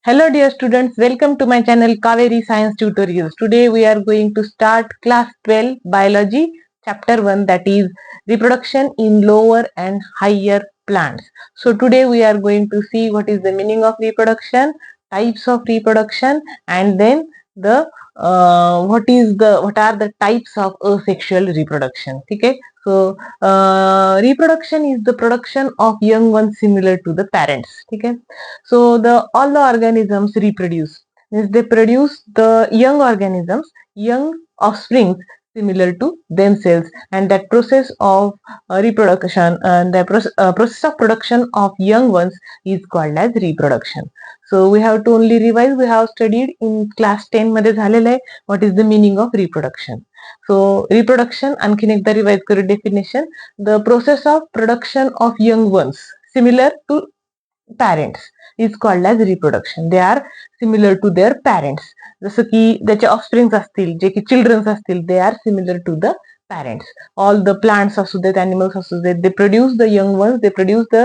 Hello dear students, welcome to my channel Kaveri Science Tutorials. Today we are going to start class 12 biology chapter 1, that is reproduction in lower and higher plants. So today we are going to see what is the meaning of reproduction, types of reproduction, and then the what are the types of asexual reproduction. Okay, so reproduction is the production of young ones similar to the parents. Okay, so the all the organisms reproduce, means they produce the young organisms, young offspring similar to themselves, and that process of reproduction and the process of production of young ones is called as reproduction. So we have to only revise. We have studied in class 10 मध्ये झालेलं आहे what is the meaning of reproduction. So reproduction आणखीन एकदा revise करू definition. The process of production of young ones similar to parents is called as reproduction. They are similar to their parents. जसं की त्याचे offsprings असतील, जे की children's असतील, they are similar to the parents. All the plants असू देत, animals असू देत, they produce the young ones, they produce the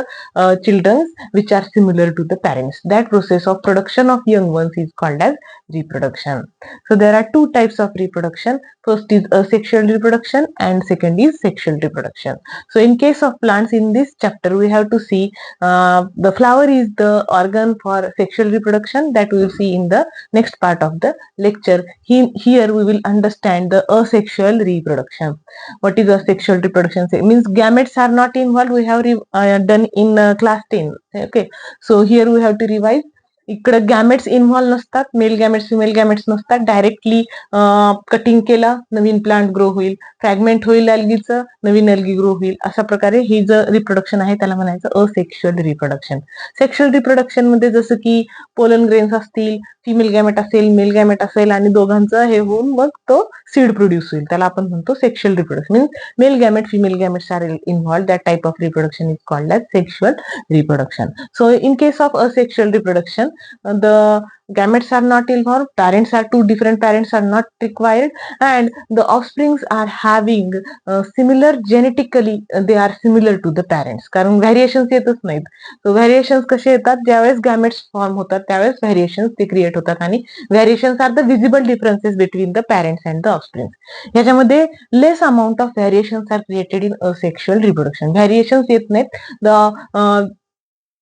children which are similar to the parents. That process of production of young ones is called as reproduction. So there are two types of reproduction. First is asexual reproduction and second is sexual reproduction. So in case of plants, in this chapter we have to see the flower is the organ for sexual reproduction, that we will see in the next part of the lecture. Here we will understand the asexual reproduction. What is asexual reproduction? It means gametes are not involved. We have done in class 10. Okay, so here we have to revise. इकडे gametes involve नसतात, male gametes female gametes नसतात. Directly cutting केला नवीन plant grow होईल, fragment होईल अल्गीचं, नवीन algae grow होईल. अशा प्रकारे हे जे reproduction आहे त्याला म्हणायचं असेक्शुअल रिप्रोडक्शन. सेक्शुअल रिप्रोडक्शन मध्ये जसं की पोलन ग्रेन्स असतील, फिमेल गॅमेट असेल, मेल गॅमेट असेल आणि दोघांचं हे होऊन मग तो सीड प्रोड्यूस होईल, त्याला आपण म्हणतो sexual reproduction. Means male gamete female gametes are involve. That type of reproduction is called as sexual reproduction. So in case of asexual reproduction, the gametes are not involved, parents are two different parents are not required, and the offsprings are having similar genetically, they are similar to the parents. कारण variations येतच नाहीत. So variations कसे येतात, ज्यावेळेस gametes form होतात त्यावेळेस variations ते create होतात, आणि variations are the visible differences between the parents and the offspring. ह्याच्यामध्ये less amount of variations are created in asexual reproduction. Variations येत नाहीत. The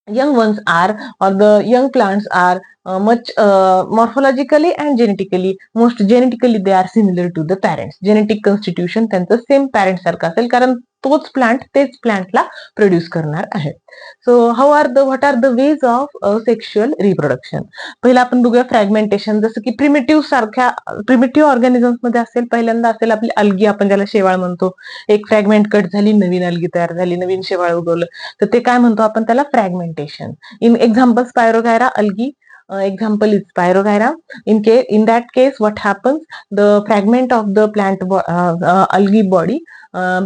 young ones are, or the young plants are much morphologically and genetically, most genetically they are similar to the parents. Genetic constitution त्यांचं same parent सारखं असेल, कारण तोच plant तेच प्लांटला produce करणार आहे. So what are the ways of sexual reproduction. पहिला आपण बघूया फ्रॅगमेंटेशन. जसं की प्रिमिटिव्ह ऑर्गॅनिझम्स मध्ये असेल, पहिल्यांदा असेल आपली अल्गी, आपण ज्याला शेवाळ म्हणतो. एक फ्रॅगमेंट कट झाली, नवीन अल्गी तयार झाली, नवीन शेवाळ उगवलं, तर ते काय म्हणतो आपण, त्याला fragmentation. In example spirogyra algae, example is Spirogyra. In that case, what happens? The fragment of the plant algae body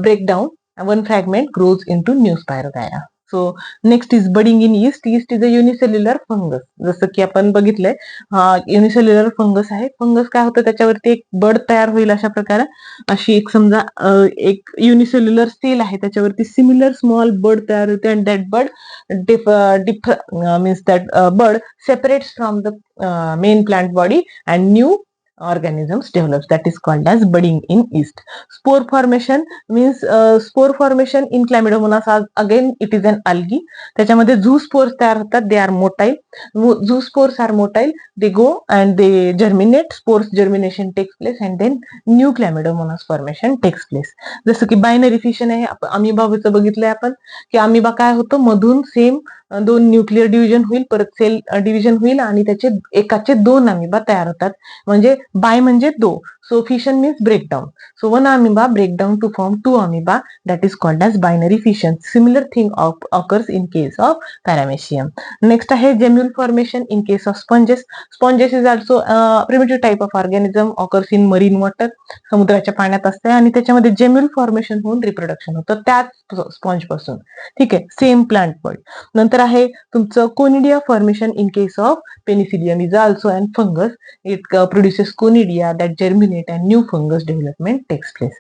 break down. One fragment grows into new Spirogyra. So next is budding in yeast. Yeast is a unicellular fungus. जसं की आपण बघितलंय, unicellular fungus आहे. Fungus काय होतं, त्याच्यावरती एक बड तयार होईल अशा प्रकारे. अशी एक समजा एक युनिसेल्युलर सेल आहे, त्याच्यावरती सिमिलर स्मॉल बड तयार होते, and that bud means that bud separates from the main plant body and new organisms develops. That is called as budding in yeast. Spore formation means spore formation in Chlamydomonas, again it is an algae. त्याच्यामध्ये झू spores तयार होतात. They are motile. Zoospores are motile. They go and they germinate. Spores germination takes place and then new Chlamydomonas formation takes place. जसं की binary fission आहे, अमिबाचं बघितलंय आपण, की amoeba काय होतं, मधून सेम दोन न्यूक्लिअर डिव्हिजन होईल, परत सेल डिव्हिजन होईल, आणि त्याचे एकाचे दोन अमिबा तयार होतात. म्हणजे बाय म्हणजे दो. So fission means breakdown. So one amoeba breakdown to form two amoeba, that is called as binary fission. Similar thing occurs in case of paramecium. Next आहे gemmule formation in case of sponges. Sponges is also primitive type of organism, occurs in marine water. समुद्राच्या पाण्यात असते, आणि त्याच्यामध्ये जेम्युल formation होऊन reproduction होतं त्याच sponge पासून. ठीक आहे, सेम प्लांट बॉडी. नंतर आहे तुमचं conidia formation in case of penicillium is also and fungus. It produces conidia that germinate and new fungus development takes place.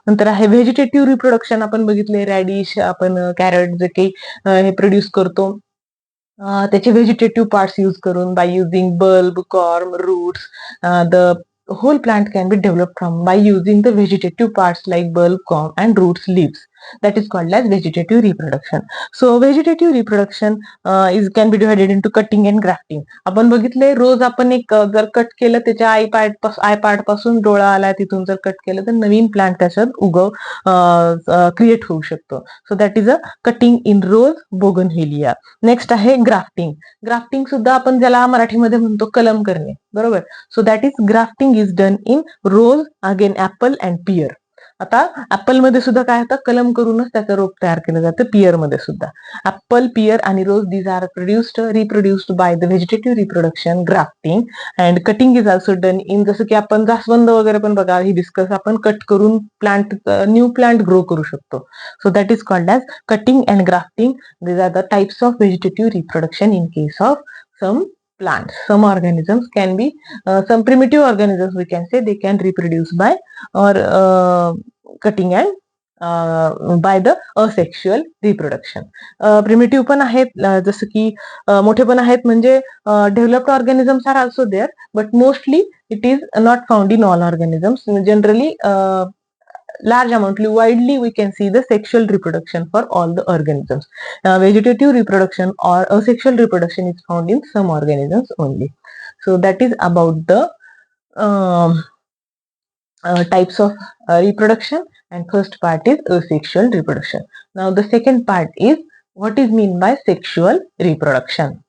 नंतर आहे व्हेजिटेटिव्ह रिप्रोडक्शन. आपण बघितले रॅडिश, आपण कॅरट जे काही हे प्रोड्यूस करतो, त्याचे व्हेजिटेटिव्ह पार्ट्स यूज करून by using bulb, corm, roots, the whole plant can be developed from by using the vegetative parts like bulb, corm and roots, leaves. That is called as vegetative reproduction. So vegetative reproduction is can be divided into cutting and grafting. आपण बघितले रोज आपण एक जर cut केलं त्याच्या आय part पासून डोळा आला तिथून जर कट केलं तर नवीन प्लांट त्याच्यात उगव क्रिएट होऊ शकतो. So that is a cutting in rose bougainvillea. Next आहे ग्राफ्टिंग. ग्राफ्टिंग सुद्धा आपण ज्याला मराठीमध्ये म्हणतो कलम करणे, बरोबर. So that is grafting is done in rose, again apple and pear. आता ऍपल मध्ये सुद्धा काय होतं, कलम करूनच त्याचं रोप तयार केलं जातं. पियर मध्ये सुद्धा ऍपल, पियर आणि rose these are reproduced by the vegetative reproduction, grafting and cutting is also done in. जसं की आपण जास्वंद वगैरे पण बघा ही डिस्कस आपण कट करून प्लांट न्यू प्लांट ग्रो करू शकतो. So that is called as cutting and grafting. These are the types of vegetative reproduction in case of some plants. Some organisms can be some primitive organisms, we can say, they can reproduce by or cutting and by the asexual reproduction. Primitive पण आहेत, जसं की मोठे पण आहेत, म्हणजे developed organisms are also there, but mostly it is not found in all organisms. Generally large amount, widely we can see the sexual reproduction for all the organisms. Vegetative reproduction or asexual reproduction is found in some organisms only. So that is about the types of reproduction, and first part is asexual reproduction. Now the second part is what is mean by sexual reproduction.